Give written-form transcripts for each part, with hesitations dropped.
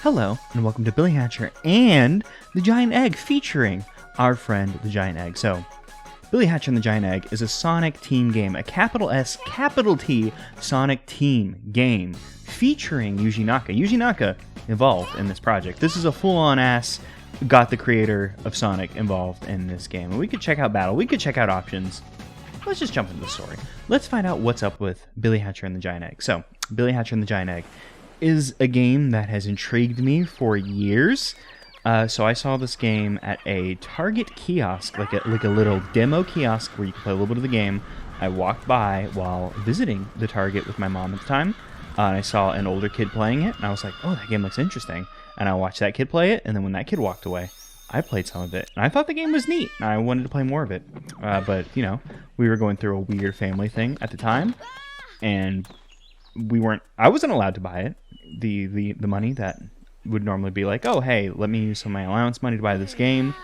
Hello, and welcome to Billy Hatcher and the Giant Egg, featuring our friend, the Giant Egg. So, Billy Hatcher and the Giant Egg is a Sonic team game, a capital S, capital T Sonic team game, featuring Yuji Naka. Yuji Naka involved in this project. This is a full-on ass, got the creator of Sonic involved in this game. And we could check out battle, we could check out options. Let's just jump into the story. Let's find out what's up with Billy Hatcher and the Giant Egg. So, Billy Hatcher and the Giant Egg is a game that has intrigued me for years. So I saw this game at a Target kiosk, like a little demo kiosk where you can play a little bit of the game. I walked by while visiting the Target with my mom at the time, and I saw an older kid playing it, and I was like, oh, that game looks interesting. And I watched that kid play it, and then when that kid walked away, I played some of it, and I thought the game was neat, and I wanted to play more of it. But, you know, we were going through a weird family thing at the time, and I wasn't allowed to buy it. The money that would normally be like, oh, hey, let me use some of my allowance money to buy this game,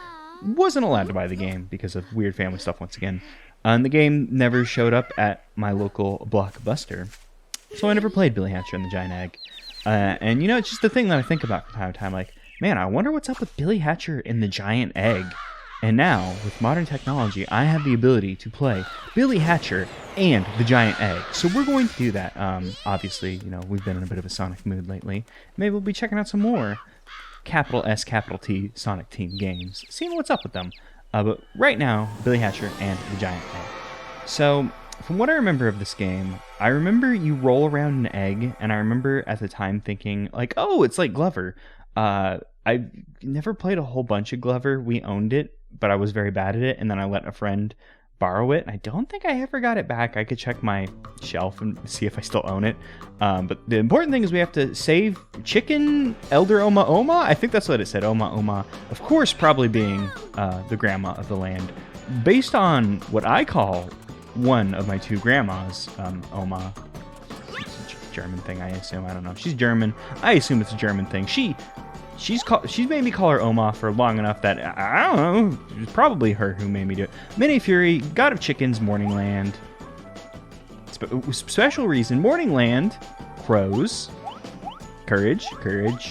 wasn't allowed to buy the game because of weird family stuff once again. And the game never showed up at my local Blockbuster, so I never played Billy Hatcher and the Giant Egg. And, you know, it's just the thing that I think about from time to time, like, man, I wonder what's up with Billy Hatcher and the Giant Egg. And now, with modern technology, I have the ability to play Billy Hatcher and the Giant Egg. So we're going to do that. Obviously, you know, we've been in a bit of a Sonic mood lately. Maybe we'll be checking out some more capital S, capital T Sonic team games, seeing what's up with them. But right now, Billy Hatcher and the Giant Egg. So, from what I remember of this game, I remember you roll around an egg, and I remember at the time thinking, like, oh, it's like Glover. I never played a whole bunch of Glover. We owned it, but I was very bad at it, and then I let a friend borrow it. I don't think I ever got it back. I could check my shelf and see if I still own it. But the important thing is we have to save Chicken Elder Oma-Oma. I think that's what it said, Oma-Oma. Of course, probably being the grandma of the land. Based on what I call one of my two grandmas, Oma. It's a German thing, I assume. I don't know. She's German. I assume it's a German thing. She's made me call her Oma for long enough that, I don't know, it's probably her who made me do it. Minnie Fury, God of Chickens, Morning Land. Special reason, Morning Land, Crows, Courage,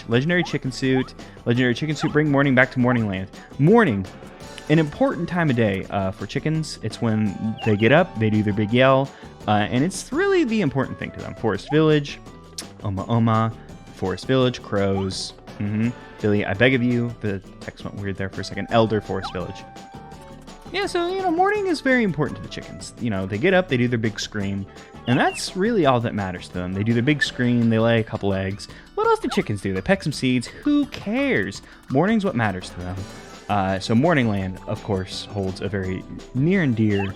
Legendary Chicken Suit, bring morning back to Morning Land. Morning, an important time of day for chickens. It's when they get up, they do their big yell, and it's really the important thing to them. Forest Village, Oma-Oma, Forest Village, Crows. Billy, I beg of you. The text went weird there for a second. Elder Forest Village. Yeah, so, you know, morning is very important to the chickens. You know, they get up, they do their big scream, and that's really all that matters to them. They do their big scream, they lay a couple eggs. What else do chickens do? They peck some seeds. Who cares? Morning's what matters to them. So Morning Land, of course, holds a very near and dear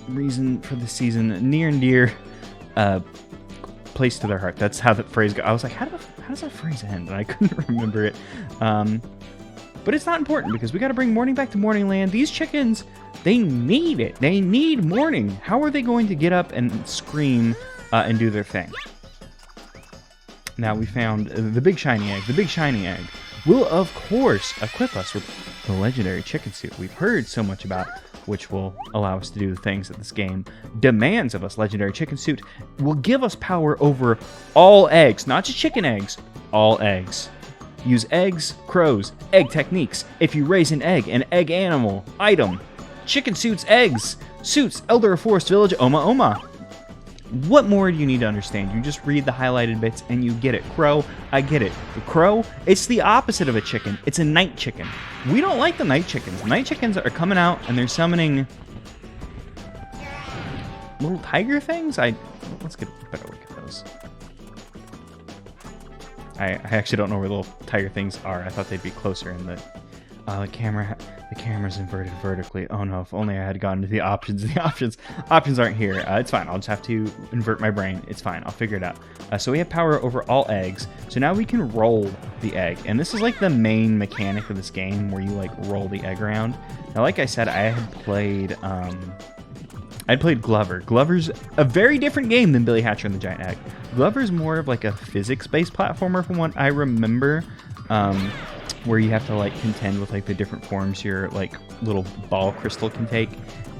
reason for the season. Near and dear place to their heart. That's how the phrase goes. I was like, how does that phrase end? And I couldn't remember it. But it's not important because we got to bring morning back to Morning Land. These chickens, they need it. They need morning. How are they going to get up and scream and do their thing? Now we found the big shiny egg. The big shiny egg will, of course, equip us with the legendary chicken suit we've heard so much about, which will allow us to do the things that this game demands of us. Legendary chicken suit will give us power over all eggs, not just chicken eggs, all eggs. Use eggs, crows, egg techniques. If you raise an egg animal, item, chicken suits, eggs, suits, Elder of Forest Village, Oma-Oma. What more do you need to understand? You just read the highlighted bits and you get it. Crow, I get it. The crow, it's the opposite of a chicken. It's a night chicken. We don't like the night chickens. Night chickens are coming out and they're summoning little tiger things. Let's get a better look at those. I actually don't know where little tiger things are. I thought they'd be closer in the camera. The camera's inverted vertically. Oh no, if only I had gone to the options. The options aren't here. It's fine. I'll just have to invert my brain. It's fine. I'll figure it out. So we have power over all eggs. So now we can roll the egg. And this is like the main mechanic of this game where you like roll the egg around. Now, like I said, I had played Glover. Glover's a very different game than Billy Hatcher and the Giant Egg. Glover's more of like a physics-based platformer from what I remember. Where you have to like contend with like the different forms your like little ball crystal can take.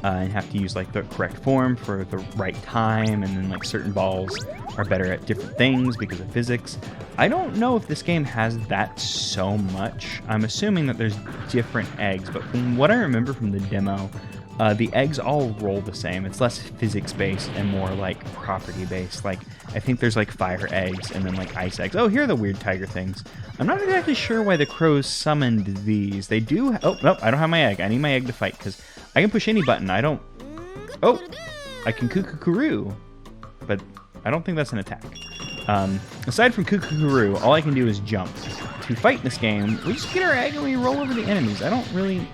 and have to use like the correct form for the right time, and then like certain balls are better at different things because of physics. I don't know if this game has that so much. I'm assuming that there's different eggs, but from what I remember from the demo, the eggs all roll the same. It's less physics-based and more like property-based. Like, I think there's like fire eggs and then like ice eggs. Oh, here are the weird tiger things. I'm not exactly sure why the crows summoned these. They do... Oh, nope, I don't have my egg. I need my egg to fight because I can push any button. I don't... Oh, I can cuckoo-coo-roo, but I don't think that's an attack. Aside from cuckoo-coo-roo, all I can do is jump. To fight this game, we just get our egg and we roll over the enemies. I don't really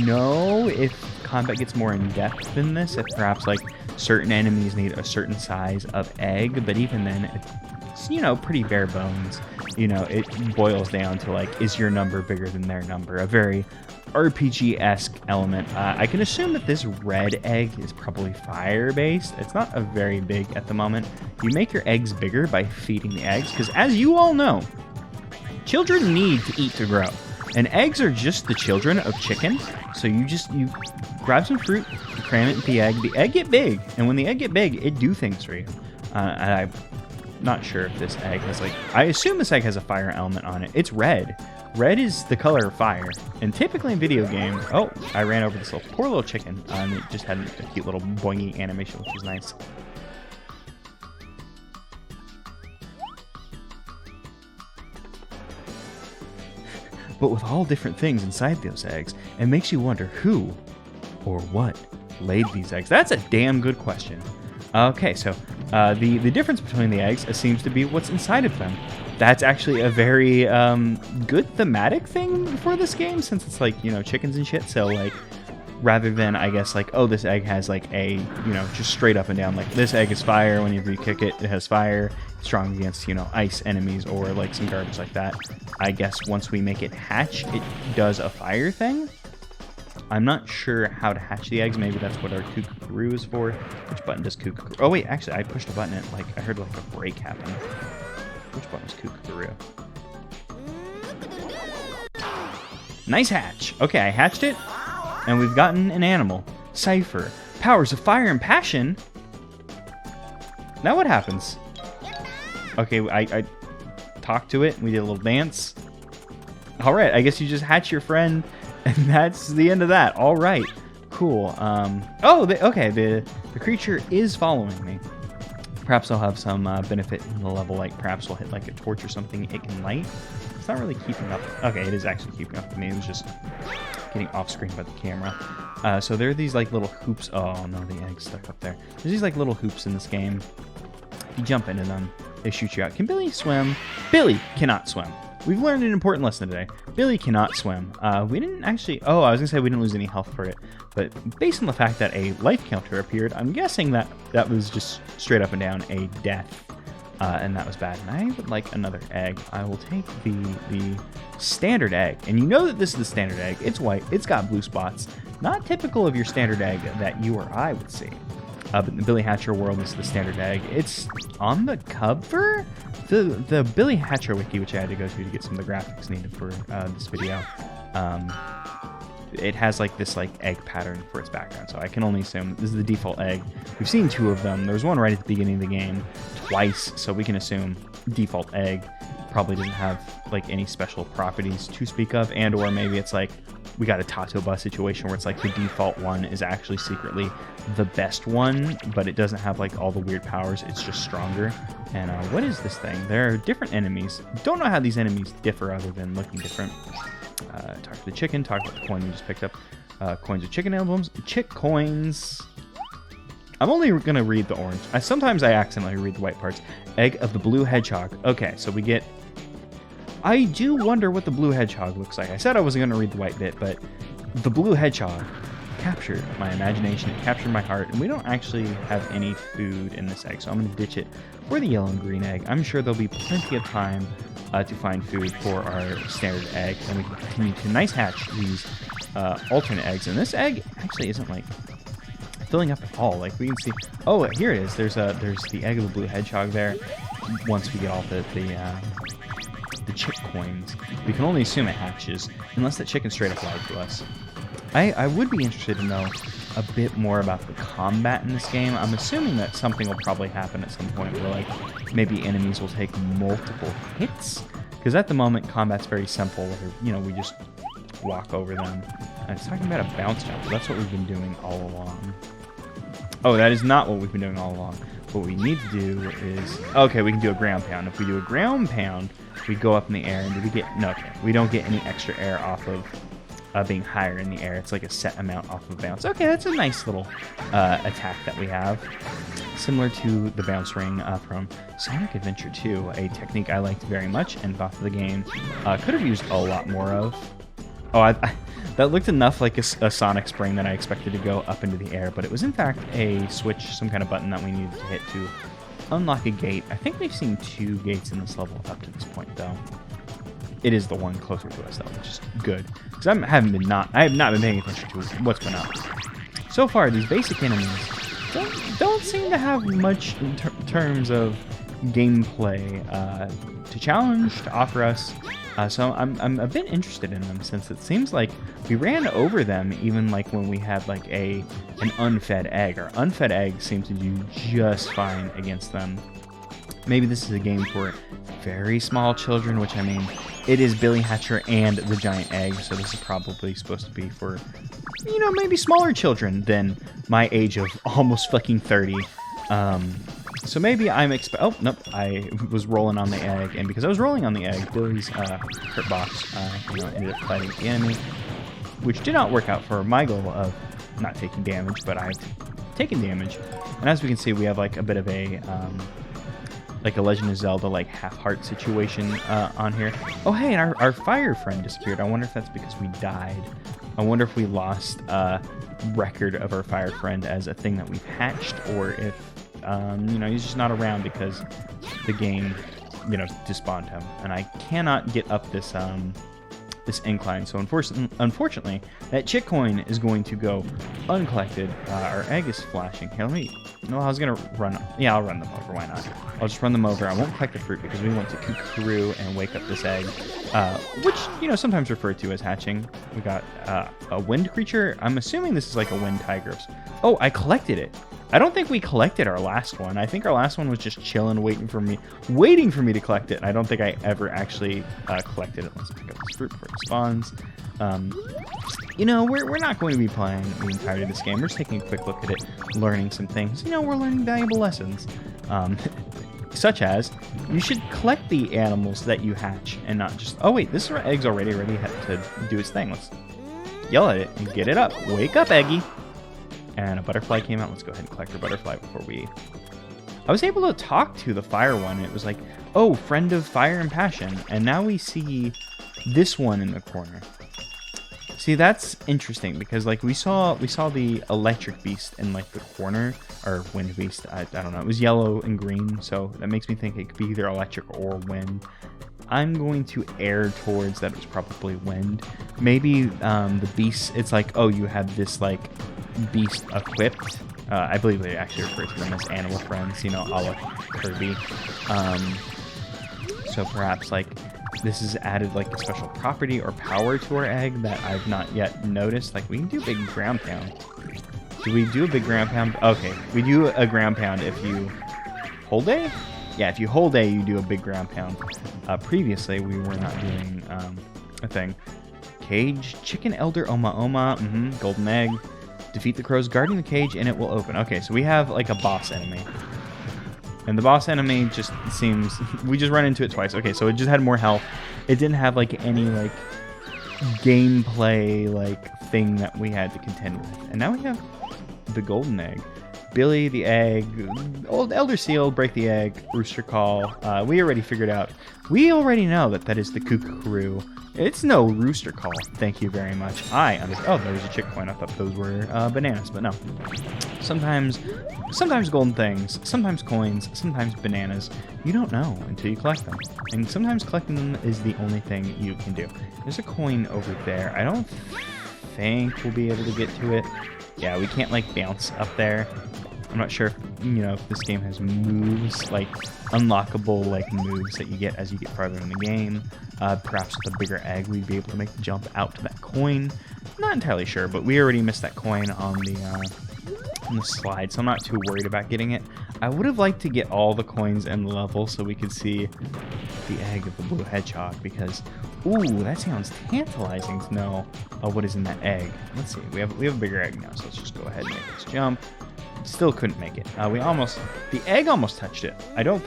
know if combat gets more in-depth than this, if perhaps like certain enemies need a certain size of egg, but even then it's, you know, pretty bare bones. You know, it boils down to like, is your number bigger than their number? A very RPG-esque element. I can assume that this red egg is probably fire-based. It's not a very big at the moment. You make your eggs bigger by feeding the eggs, because as you all know, children need to eat to grow. And eggs are just the children of chicken. So you grab some fruit, you cram it into the egg get big. And when the egg get big, it do things for you. And I'm not sure if this egg has like, I assume this egg has a fire element on it. It's red. Red is the color of fire. And typically in video games, oh, I ran over this poor little chicken. And it just had a cute little boingy animation, which was nice. But with all different things inside those eggs, it makes you wonder who or what laid these eggs. That's a damn good question. Okay, so the difference between the eggs seems to be what's inside of them. That's actually a very good thematic thing for this game, since it's like, you know, chickens and shit. So like, rather than, I guess, like, oh, this egg has like a, you know, just straight up and down, like this egg is fire. Whenever you kick it, it has fire. Strong against, you know, ice enemies or like some garbage like that. I guess once we make it hatch, it does a fire thing. I'm not sure how to hatch the eggs. Maybe that's what our cuckoo is for. Which button does cuckoo? Oh wait, actually, I pushed a button and like I heard like a break happen. Which button was cuckoo? Nice hatch. Okay, I hatched it, and we've gotten an animal. Cipher Powers of fire and passion. Now what happens? Okay, I talked to it, and we did a little dance. All right, I guess you just hatch your friend, and that's the end of that. All right, cool. Okay, the creature is following me. Perhaps I'll have some benefit in the level, like perhaps we'll hit like a torch or something it can light. It's not really keeping up. Okay, it is actually keeping up with me. It was just getting off screen by the camera. So there are these like little hoops. Oh no, the egg's stuck up there. There's these like little hoops in this game. You jump into them, they shoot you out. Can Billy swim? Billy cannot swim. We've learned an important lesson today. Billy cannot swim. We didn't actually... Oh, I was going to say we didn't lose any health for it. But based on the fact that a life counter appeared, I'm guessing that that was just straight up and down a death. And that was bad. And I would like another egg. I will take the standard egg. And you know that this is the standard egg. It's white. It's got blue spots. Not typical of your standard egg that you or I would see. But in the Billy Hatcher world, this is the standard egg. It's on the cover? The Billy Hatcher wiki, which I had to go to get some of the graphics needed for this video. It has like this like egg pattern for its background, so I can only assume this is the default egg. We've seen two of them. There was one right at the beginning of the game, twice, so we can assume default egg probably doesn't have like any special properties to speak of, and or maybe it's like we got a Tato bus situation where it's like the default one is actually secretly the best one, but it doesn't have like all the weird powers. It's just stronger. And what is this thing? There are different enemies. Don't know how these enemies differ other than looking different. Talk to the chicken. Talk about the coin you just picked up. Coins are chicken emblems. Chick coins. I'm only going to read the orange. Sometimes I accidentally read the white parts. Egg of the blue hedgehog. Okay, so we get... I do wonder what the blue hedgehog looks like. I said I wasn't going to read the white bit, but the blue hedgehog captured my imagination. It captured my heart, and we don't actually have any food in this egg, so I'm going to ditch it for the yellow and green egg. I'm sure there'll be plenty of time to find food for our standard egg, and we can continue to nice hatch these alternate eggs. And this egg actually isn't like filling up at all. Like we can see, oh, here it is. There's the egg of the blue hedgehog there. Once we get all the chick coins, we can only assume it hatches unless that chicken straight up lied to us. I would be interested to know a bit more about the combat in this game. I'm assuming that something will probably happen at some point where, like, maybe enemies will take multiple hits. Because at the moment, combat's very simple. Where, you know, we just walk over them. And it's talking about a bounce jump. That's what we've been doing all along. Oh, that is not what we've been doing all along. What we need to do is... Okay, we can do a ground pound. If we do a ground pound, we go up in the air. And do we get... No, okay. We don't get any extra air off of being higher in the air. It's like a set amount off of bounce. Okay, that's a nice little attack that we have. Similar to the bounce ring from Sonic Adventure 2, a technique I liked very much and thought the game could have used a lot more of. Oh, that looked enough like a Sonic spring that I expected to go up into the air, but it was in fact a switch, some kind of button that we needed to hit to unlock a gate. I think we've seen 2 gates in this level up to this point, though. It is the one closer to us, though, which is good. Because I have not been paying attention to what's going on. So far, these basic enemies don't seem to have much in terms of gameplay to challenge, to offer us. So I'm a bit interested in them, since it seems like we ran over them even like when we had like an unfed egg. Our unfed egg seems to do just fine against them. Maybe this is a game for very small children, which, I mean, it is Billy Hatcher and the Giant Egg, so this is probably supposed to be for, you know, maybe smaller children than my age of almost fucking 30. So maybe I'm oh, nope, I was rolling on the egg, and because I was rolling on the egg, Billy's hurt box, you know, ended up fighting the enemy, which did not work out for my goal of not taking damage, but I've taken damage. And as we can see, we have like a bit of a like a Legend of Zelda like half-heart situation on here. Oh hey, and our fire friend disappeared. I wonder if that's because we died. I wonder if we lost record of our fire friend as a thing that we've hatched, or if you know, he's just not around because the game, you know, despawned him. And I cannot get up this this incline, so unfortunately that chick coin is going to go uncollected. Our egg is flashing. Here, let me... No, I was gonna run... Yeah, I'll run them over, why not? I'll just run them over. I won't collect the fruit because we want to cook through and wake up this egg, which, you know, sometimes referred to as hatching. We got a wind creature. I'm assuming this is like a wind tiger. Oh, I collected it. I don't think we collected our last one. I think our last one was just chilling, waiting for me to collect it. And I don't think I ever actually collected it. Let's pick up this fruit before it spawns. You know, we're not going to be playing the entirety of this game. We're just taking a quick look at it, learning some things. You know, we're learning valuable lessons. Such as, you should collect the animals that you hatch and not just... Oh wait, this egg's already ready to do its thing. Let's yell at it and get it up. Wake up, Eggy. And a butterfly came out. Let's go ahead and collect our butterfly before we... I was able to talk to the fire one. It was like, oh, friend of fire and passion. And now we see this one in the corner. See, that's interesting because, like, we saw the electric beast in like the corner, or wind beast. I don't know. It was yellow and green, so that makes me think it could be either electric or wind. I'm going to err towards that it's probably wind. Maybe the beast. It's like, oh, you have this like beast equipped. I believe they actually refer to them as animal friends. You know, a la Kirby. So perhaps like this has added like a special property or power to our egg that I've not yet noticed. Like, we can do a big ground pound. Do we do a big ground pound? Okay, we do a ground pound if you hold A? Yeah, if you hold A, you do a big ground pound. Previously, we were not doing a thing. Cage, chicken elder, Oma-Oma, golden egg. Defeat the crows guarding the cage and it will open. Okay, so we have like a boss enemy. And the boss enemy just seems... We just run into it twice. Okay, so it just had more health. It didn't have, like, any, like, gameplay, like, thing that we had to contend with. And now we have the golden egg. Billy, the egg, old Elder Seal, break the egg, rooster call. We already figured out. We already know that that is the kookaroo. It's no rooster call. Thank you very much. Oh, there was a chick coin. I thought those were bananas, but no. Sometimes golden things, sometimes coins, sometimes bananas. You don't know until you collect them. And sometimes collecting them is the only thing you can do. There's a coin over there. I don't think we'll be able to get to it. Yeah, we can't, like, bounce up there. I'm not sure if, you know, if this game has moves, like unlockable like moves that you get as you get farther in the game. Perhaps with a bigger egg, we'd be able to make the jump out to that coin. Not entirely sure, but we already missed that coin on the slide, so I'm not too worried about getting it. I would have liked to get all the coins in the level so we could see the egg of the blue hedgehog, because, ooh, that sounds tantalizing to know what is in that egg. Let's see, we have a bigger egg now, so let's just go ahead and make this jump. Still couldn't make it. The egg almost touched it. I'm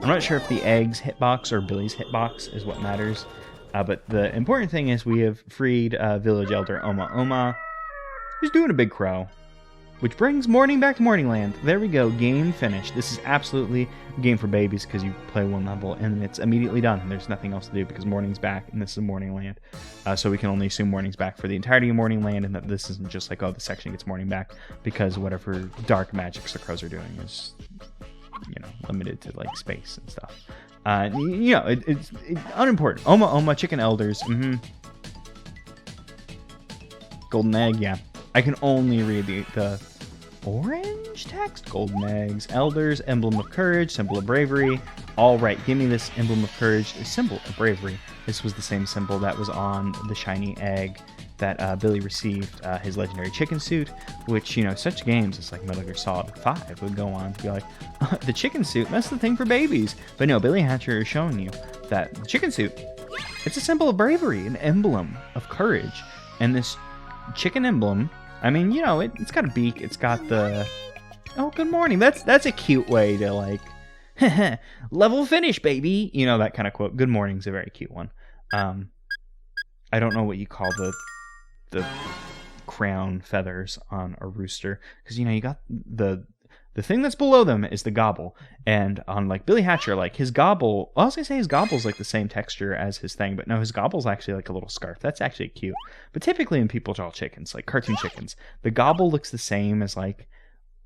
not sure if the egg's hitbox or Billy's hitbox is what matters, but the important thing is we have freed village elder Oma-Oma, who's doing a big crow. Which brings morning back to Morningland. There we go, game finished. This is absolutely a game for babies because you play one level and it's immediately done. There's nothing else to do because morning's back and this is Morningland. So we can only assume morning's back for the entirety of Morningland, and that this isn't just like, oh, the section gets morning back, because whatever dark magics the crows are doing is, limited to like space and stuff. It's unimportant. Oma-Oma, chicken elders. Golden egg, yeah. I can only read the orange text. Golden eggs, elders, emblem of courage, symbol of bravery. All right, give me this emblem of courage, symbol of bravery. This was the same symbol that was on the shiny egg that Billy received his legendary chicken suit, which, such games as like Metal Gear Solid 5 would go on to be like, the chicken suit, that's the thing for babies. But no, Billy Hatcher is showing you that the chicken suit, it's a symbol of bravery, an emblem of courage. And this chicken emblem, I mean, it's got a beak, it's got the, oh, good morning. That's a cute way to like, level finish, baby. That kind of quote. Good morning's a very cute one. I don't know what you call the crown feathers on a rooster, because you got the thing that's below them is the gobble, and on like Billy Hatcher, like his gobble, I was gonna say his gobble's like the same texture as his thing, but no, his gobble's actually like a little scarf. That's actually cute. But typically in people draw chickens, like cartoon chickens, the gobble looks the same as like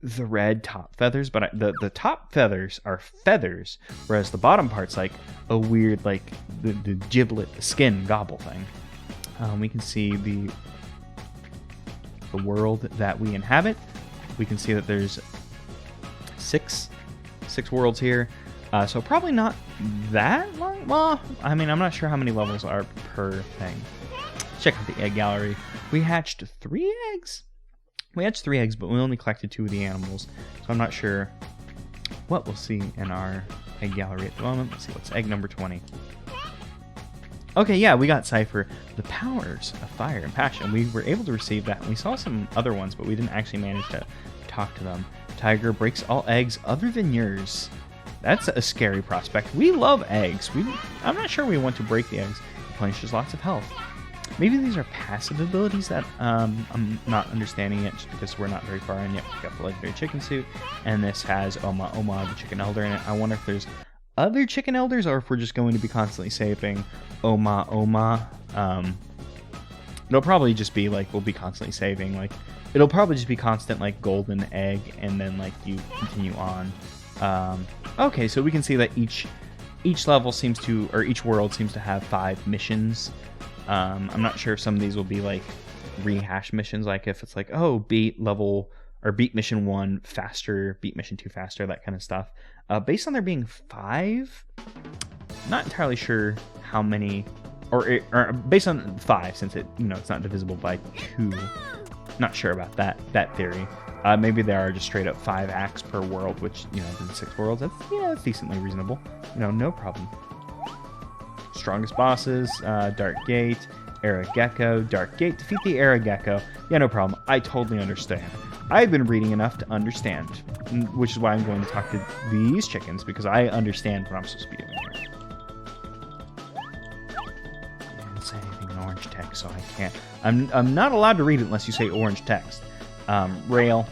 the red top feathers, but the top feathers are feathers, whereas the bottom part's like a weird like the giblet, the skin gobble thing. We can see the world that we inhabit. We can see that there's six worlds here, so probably not that long. Well, I mean, I'm not sure how many levels are per thing. Check out the egg gallery. We hatched 3 eggs. We hatched 3 eggs, but we only collected 2 of the animals, so I'm not sure what we'll see in our egg gallery at the moment. Let's see, what's egg number 20? Okay, yeah, we got Cipher, the powers of fire and passion. We were able to receive that, and we saw some other ones, but we didn't actually manage to talk to them. Tiger breaks all eggs other than yours. That's a scary prospect. We love eggs. I'm not sure we want to break the eggs. It replenishes lots of health. Maybe these are passive abilities that I'm not understanding yet, just because we're not very far in yet. We got the legendary chicken suit, and this has Oma-Oma, the chicken elder, in it. I wonder if there's other chicken elders, or if we're just going to be constantly saving Oma-Oma. It'll probably just be like, we'll be constantly saving, like, it'll probably just be constant like golden egg, and then like you continue on. Okay, so we can see that each level seems to, or each world seems to have 5 missions. I'm not sure if some of these will be like rehash missions, like if it's like, oh, beat level or beat mission 1 faster, beat mission 2 faster, that kind of stuff. Based on there being 5, not entirely sure how many, or based on 5, since it, it's not divisible by 2. Not sure about that theory. Maybe there are just straight up 5 acts per world, which, in 6 worlds, that's decently reasonable. No problem. Strongest bosses, Dark Gate, Era Gecko, Dark Gate, defeat the Era Gecko. Yeah, no problem. I totally understand. I've been reading enough to understand, which is why I'm going to talk to these chickens, because I understand what I'm supposed to be doing here. I didn't say anything in orange text, so I can't. I'm not allowed to read it unless you say orange text. Rail.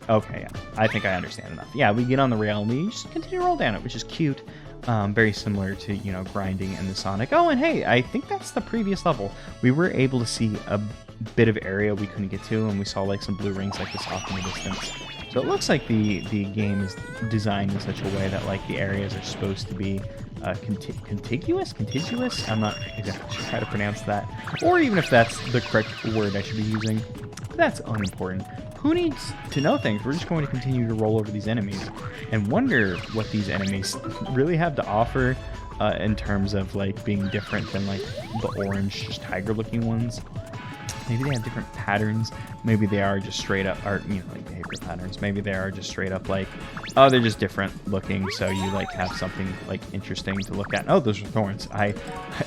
Okay, yeah. I think I understand enough. Yeah, we get on the rail and we just continue to roll down it, which is cute. Very similar to, grinding in the Sonic. Oh, and hey, I think that's the previous level. We were able to see a bit of area we couldn't get to, and we saw like some blue rings like this off in the distance. So it looks like the game is designed in such a way that like the areas are supposed to be contiguous? I'm not exactly sure how to pronounce that, or even if that's the correct word I should be using. But that's unimportant. Who needs to know things? We're just going to continue to roll over these enemies and wonder what these enemies really have to offer in terms of like being different than like the orange, just tiger-looking ones. maybe they have different patterns. Maybe they are just straight up, or like behavior patterns. Maybe they are just straight up like, oh, they're just different looking. So you like have something like interesting to look at. Oh, those are thorns. I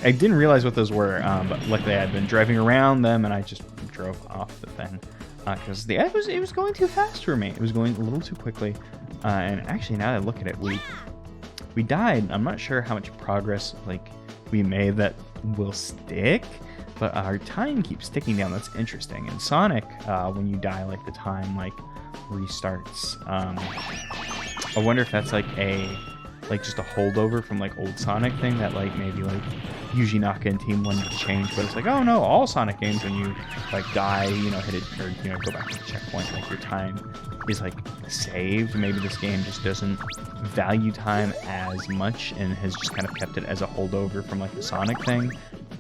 didn't realize what those were, but luckily I'd been driving around them and I just drove off the thing because the egg was going too fast for me. It was going a little too quickly. And actually, now that I look at it, we died. I'm not sure how much progress like we made that will stick. But our time keeps ticking down. That's interesting. In Sonic, when you die, like the time like restarts. I wonder if that's like just a holdover from like old Sonic thing that like maybe like Yuji Naka and Team One change. But it's like, oh no, all Sonic games when you like die, hit it or go back to the checkpoint, like your time is like saved. Maybe this game just doesn't value time as much and has just kind of kept it as a holdover from like the Sonic thing.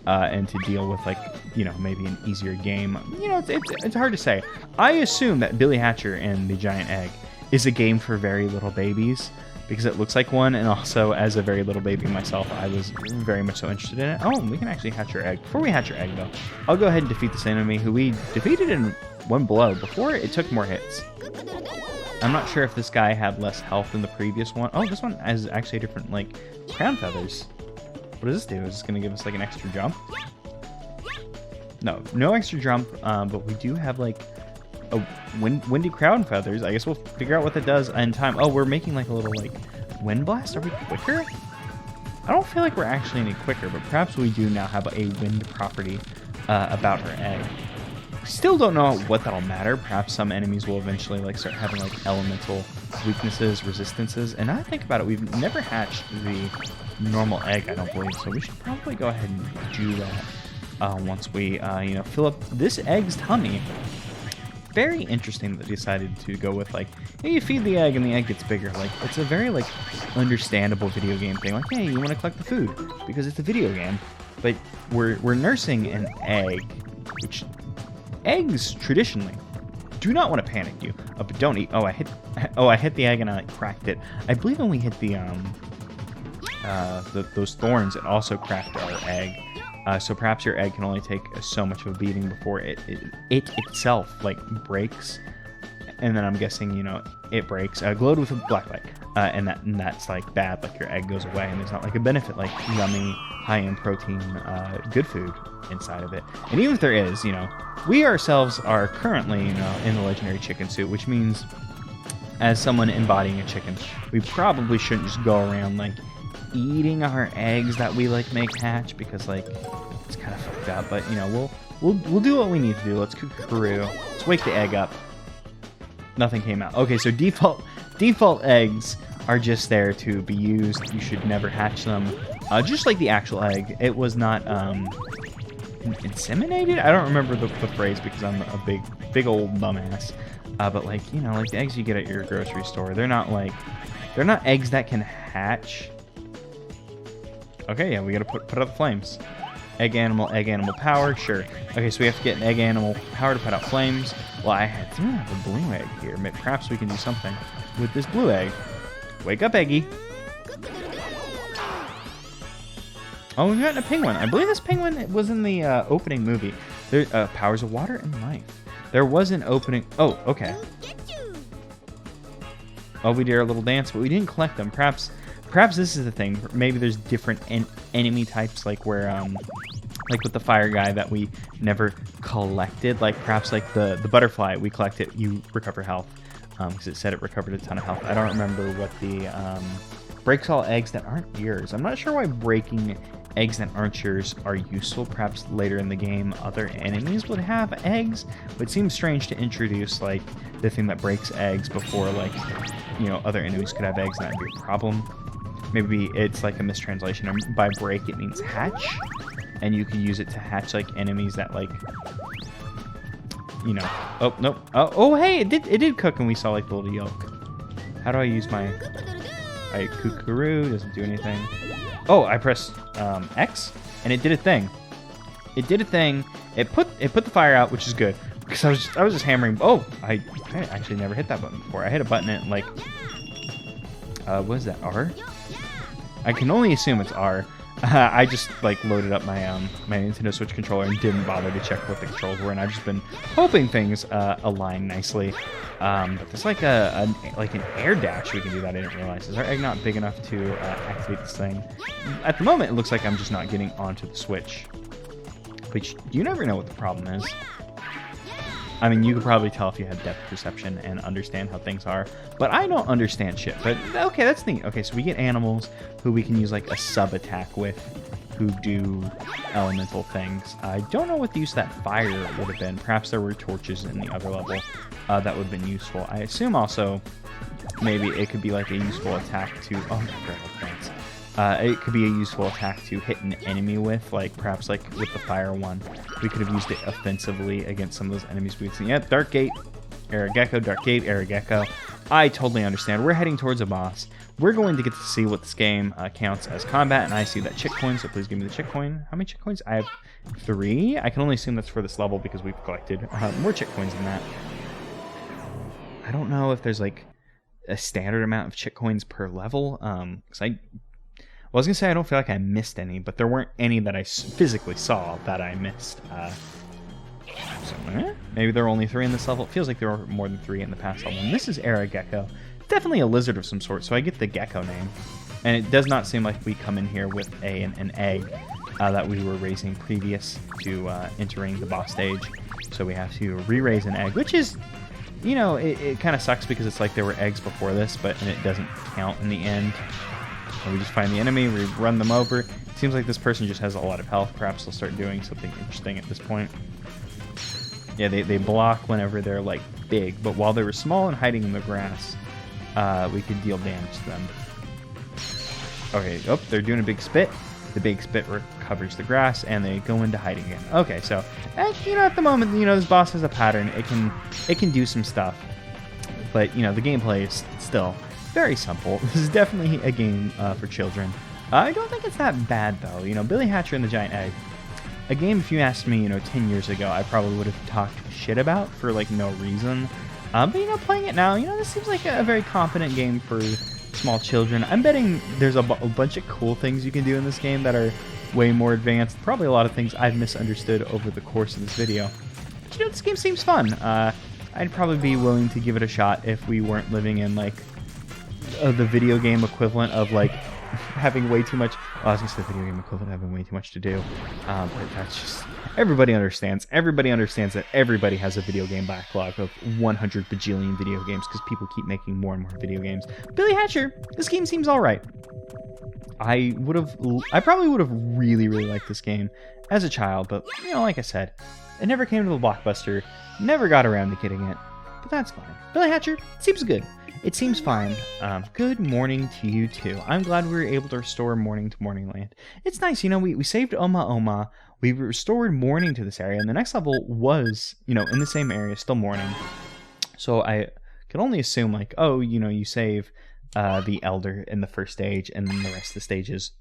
And to deal with like, maybe an easier game. It's hard to say. I assume that Billy Hatcher and the Giant Egg is a game for very little babies because it looks like one. And also as a very little baby myself, I was very much so interested in it. Oh, we can actually hatch our egg. Before we hatch our egg though, I'll go ahead and defeat this enemy who we defeated in one blow. Before it took more hits. I'm not sure if this guy had less health than the previous one. Oh, this one has actually different like crown feathers. What does this do? Is this going to give us like an extra jump? No extra jump, but we do have like a windy crown feathers. I guess we'll figure out what that does in time. Oh, we're making like a little like wind blast. Are we quicker? I don't feel like we're actually any quicker, but perhaps we do now have a wind property about our egg. Still don't know what that'll matter. Perhaps some enemies will eventually like start having like elemental weaknesses, resistances. And now I think about it, we've never hatched the normal egg, I don't believe. So we should probably go ahead and do that once we, fill up this egg's tummy. Very interesting that they decided to go with like, hey, you feed the egg and the egg gets bigger. Like it's a very like understandable video game thing. Like, hey, you want to collect the food because it's a video game. But we're nursing an egg, which eggs traditionally do not want to panic you. But don't eat. I hit the egg and I like cracked it. I believe when we hit the those thorns, it also cracked our egg. So perhaps your egg can only take so much of a beating before it itself like breaks. And then I'm guessing it breaks. Glowed with a black light, and that's like bad. Like your egg goes away, and there's not like a benefit like yummy, high-end protein, good food inside of it. And even if there is, we ourselves are currently in the legendary chicken suit, which means as someone embodying a chicken, we probably shouldn't just go around like eating our eggs that we like make hatch because like it's kind of fucked up. But we'll do what we need to do. Let's kookaroo. Let's wake the egg up. Nothing came out. Okay, so default eggs are just there to be used. You should never hatch them. Just like the actual egg, it was not inseminated. I don't remember the phrase because I'm a big old dumbass. But like like the eggs you get at your grocery store, they're not eggs that can hatch. Okay, yeah, we gotta put out the flames. Egg animal power, sure. Okay, so we have to get an egg animal power to put out flames. Well, I do have a blue egg here. Perhaps we can do something with this blue egg. Wake up, Eggy. Oh, we've gotten a penguin. I believe this penguin was in the opening movie. There, powers of water and life. There was an opening. Oh, okay. Oh, we did our little dance, but we didn't collect them. Perhaps this is the thing. Maybe there's different enemy types, like where, like with the fire guy that we never collected. Like perhaps like the butterfly, we collect it, you recover health, because it said it recovered a ton of health. I don't remember what the breaks all eggs that aren't yours. I'm not sure why breaking eggs that aren't yours are useful. Perhaps later in the game, other enemies would have eggs. But it seems strange to introduce like the thing that breaks eggs before like other enemies could have eggs and that'd be a problem. Maybe it's like a mistranslation. And by break, it means hatch. And you can use it to hatch like enemies that like, Oh, nope. Oh, hey, it did cook and we saw like the little yolk. How do I use my... I kookaroo, doesn't do anything. Oh, I pressed X and it did a thing. It did a thing. It put the fire out, which is good. Because I was just hammering. Oh, I actually never hit that button before. I hit a button and like... what is that, R? I can only assume it's R. I just like loaded up my my Nintendo Switch controller and didn't bother to check what the controls were, and I've just been hoping things align nicely. But there's like an air dash we can do that I didn't realize. Is our egg not big enough to activate this thing? At the moment, it looks like I'm just not getting onto the Switch, which you never know what the problem is. I mean, you could probably tell if you had depth perception and understand how things are, but I don't understand shit. But okay, that's neat. Okay, so we get animals who we can use like a sub-attack with, who do elemental things. I don't know what the use of that fire would have been. Perhaps there were torches in the other level that would have been useful. I assume also maybe it could be like a useful attack to... Oh, incredible, thanks. It could be a useful attack to hit an enemy with, like perhaps like with the fire one. We could have used it offensively against some of those enemies we've seen. Yep, Dark Gate, Era Gecko, Dark Gate, Era Gecko. I totally understand. We're heading towards a boss. We're going to get to see what this game counts as combat, and I see that chick coin, so please give me the chick coin. How many chick coins? I have 3. I can only assume that's for this level because we've collected more chick coins than that. I don't know if there's like a standard amount of chick coins per level, because I was going to say I don't feel like I missed any, but there weren't any that I physically saw that I missed. Maybe there are only 3 in this level. It feels like there were more than 3 in the past level. And this is Era Gecko. Definitely a lizard of some sort, so I get the gecko name. And it does not seem like we come in here with an egg that we were raising previous to entering the boss stage. So we have to re-raise an egg, which is, you know, it kind of sucks because it's like there were eggs before this, and it doesn't count in the end. And we just find the enemy, we run them over. It seems like this person just has a lot of health. Perhaps they'll start doing something interesting at this point. Yeah, they block whenever they're like big, but while they were small and hiding in the grass, we could deal damage to them. Okay, oh, they're doing a big spit. The big spit recovers the grass, and they go into hiding again. Okay, so you know, at the moment, you know, this boss has a pattern. It can do some stuff, but you know, the gameplay is still very simple. This is definitely a game for children. I don't think it's that bad though. You know, Billy Hatcher and the Giant Egg. A game, if you asked me, you know, 10 years ago, I probably would have talked shit about for like no reason. But you know, playing it now, you know, this seems like a very competent game for small children. I'm betting there's a bunch of cool things you can do in this game that are way more advanced. Probably a lot of things I've misunderstood over the course of this video. But you know, this game seems fun. I'd probably be willing to give it a shot if we weren't living in like the video game equivalent of like having way too much. Well, I was gonna say the video game equivalent of having way too much to do, but that's just everybody understands. Everybody understands that everybody has a video game backlog of 100 bajillion video games because people keep making more and more video games. Billy Hatcher, this game seems all right. I probably would have really liked this game as a child, but you know, like I said, it never came to the blockbuster. Never got around to getting it, but that's fine. Billy Hatcher seems good. It seems fine. Good morning to you too. I'm glad we were able to restore morning to Morning Land. It's nice, you know, we saved Oma-Oma. We restored morning to this area, and the next level was, you know, in the same area, still morning. So I can only assume like, oh, you know, you save the Elder in the first stage, and then the rest of the stages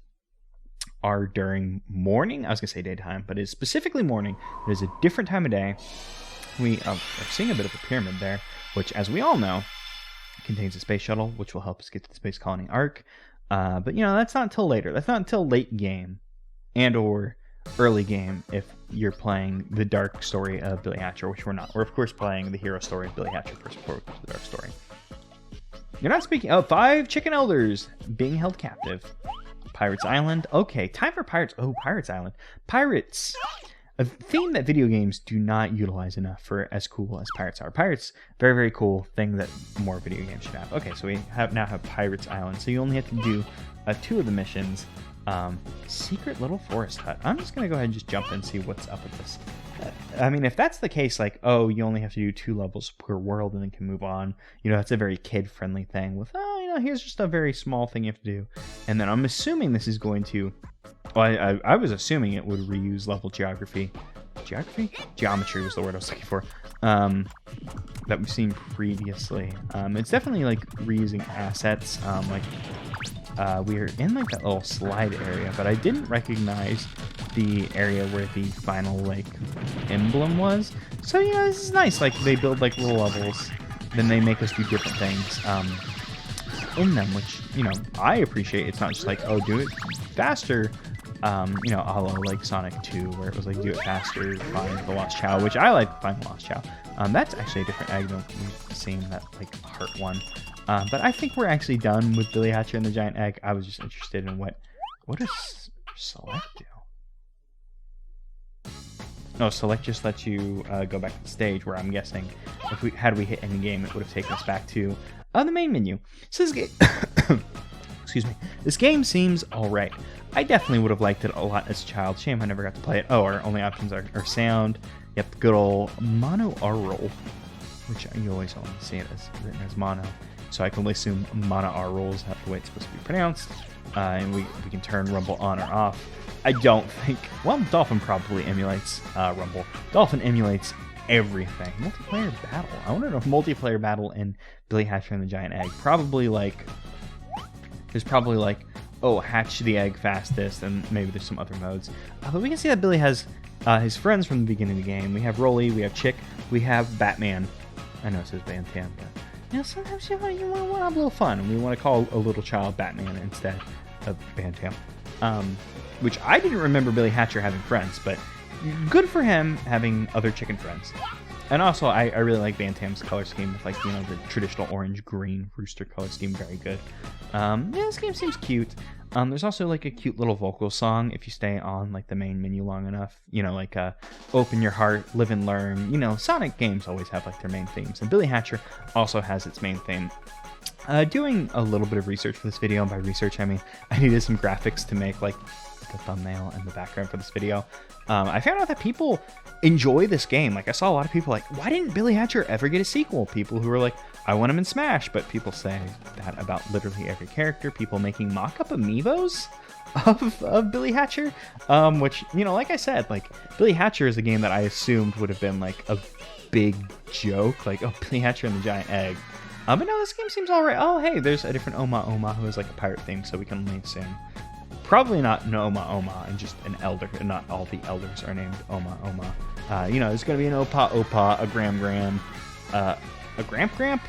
are during morning. I was gonna say daytime, but it's specifically morning. It is a different time of day. We are seeing a bit of a pyramid there, which, as we all know, contains a space shuttle, which will help us get to the Space Colony Arc. But, you know, that's not until later. That's not until late game and or early game if you're playing the dark story of Billy Hatcher, which we're not. We're, of course, playing the hero story of Billy Hatcher first before we go to the dark story. You're not speaking of 5 chicken elders being held captive. Pirates Island. Okay, time for Pirates. Oh, Pirates Island. Pirates. A theme that video games do not utilize enough for as cool as Pirates are. Pirates, very cool thing that more video games should have. Okay, so we now have Pirates Island. So you only have to do 2 of the missions. Secret little forest hut. I'm just gonna go ahead and just jump in and see what's up with this. I mean, if that's the case, like, oh, you only have to do 2 levels per world and then can move on. You know, that's a very kid-friendly thing. With, oh, you know, here's just a very small thing you have to do. And then I'm assuming this is going to. Well, I was assuming it would reuse level geography. Geometry was the word I was looking for. That we've seen previously. It's definitely like reusing assets. We're in like that little slide area, but I didn't recognize the area where the final like emblem was. So you know, this is nice. Like they build like little levels, then they make us do different things in them, which you know I appreciate. It's not just like, oh, do it faster. You know, a la like Sonic 2, where it was like do it faster, find the lost Chow, which I like find the lost Chow. That's actually a different egg than we've seen, that like heart one. But I think we're actually done with Billy Hatcher and the Giant Egg. I was just interested in what does select do? No, select just lets you go back to the stage, where I'm guessing if we had hit any game, it would have taken us back to the main menu. So this game, excuse me, this game seems alright. I definitely would have liked it a lot as a child. Shame I never got to play it. Oh, our only options are sound. Yep, the good old mono-aural, which you always only see it as written as mono. So I can only assume mono-aural is the way it's supposed to be pronounced. And we can turn Rumble on or off. I don't think... Well, Dolphin probably emulates Rumble. Dolphin emulates everything. Multiplayer battle. I want to know if multiplayer battle in Billy Hatcher and the Giant Egg. Probably like... There's probably like, oh, hatch the egg fastest, and maybe there's some other modes. But we can see that Billy has his friends from the beginning of the game. We have Rolly, we have Chick, we have Batman. I know it says Bantam, but... You know, sometimes you want to have a little fun, and we want to call a little child Batman instead of Bantam. Which I didn't remember Billy Hatcher having friends, but good for him having other chicken friends. And also, I really like Bantam's color scheme with, like, you know, the traditional orange-green rooster color scheme. Very good. Yeah, this game seems cute. There's also, like, a cute little vocal song if you stay on, like, the main menu long enough. You know, like, Open Your Heart, Live and Learn. You know, Sonic games always have, like, their main themes. And Billy Hatcher also has its main theme. Doing a little bit of research for this video, and by research I mean I needed some graphics to make, like, the thumbnail and the background for this video. I found out that people enjoy this game. Like, I saw a lot of people like, why didn't Billy Hatcher ever get a sequel? People who were like, I want him in Smash, but people say that about literally every character. People making mock-up amiibos of Billy Hatcher, which, you know, like I said, like, Billy Hatcher is a game that I assumed would have been like a big joke, like, oh, Billy Hatcher and the Giant Egg. But no, this game seems alright. Oh, hey, there's a different Oma-Oma who is like a pirate theme, so we can only assume. Probably not an Oma-Oma and just an elder. Not all the elders are named Oma-Oma. You know, there's going to be an Opa-Opa, a Gram-Gram, a Gramp-Gramp,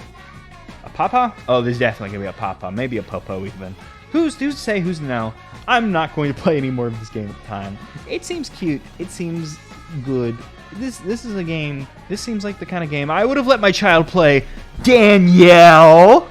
a Papa. Oh, there's definitely going to be a Papa, maybe a Popo even. Who's to say, who's to know? I'm not going to play any more of this game at the time. It seems cute. It seems good. This is a game. This seems like the kind of game I would have let my child play. Danielle!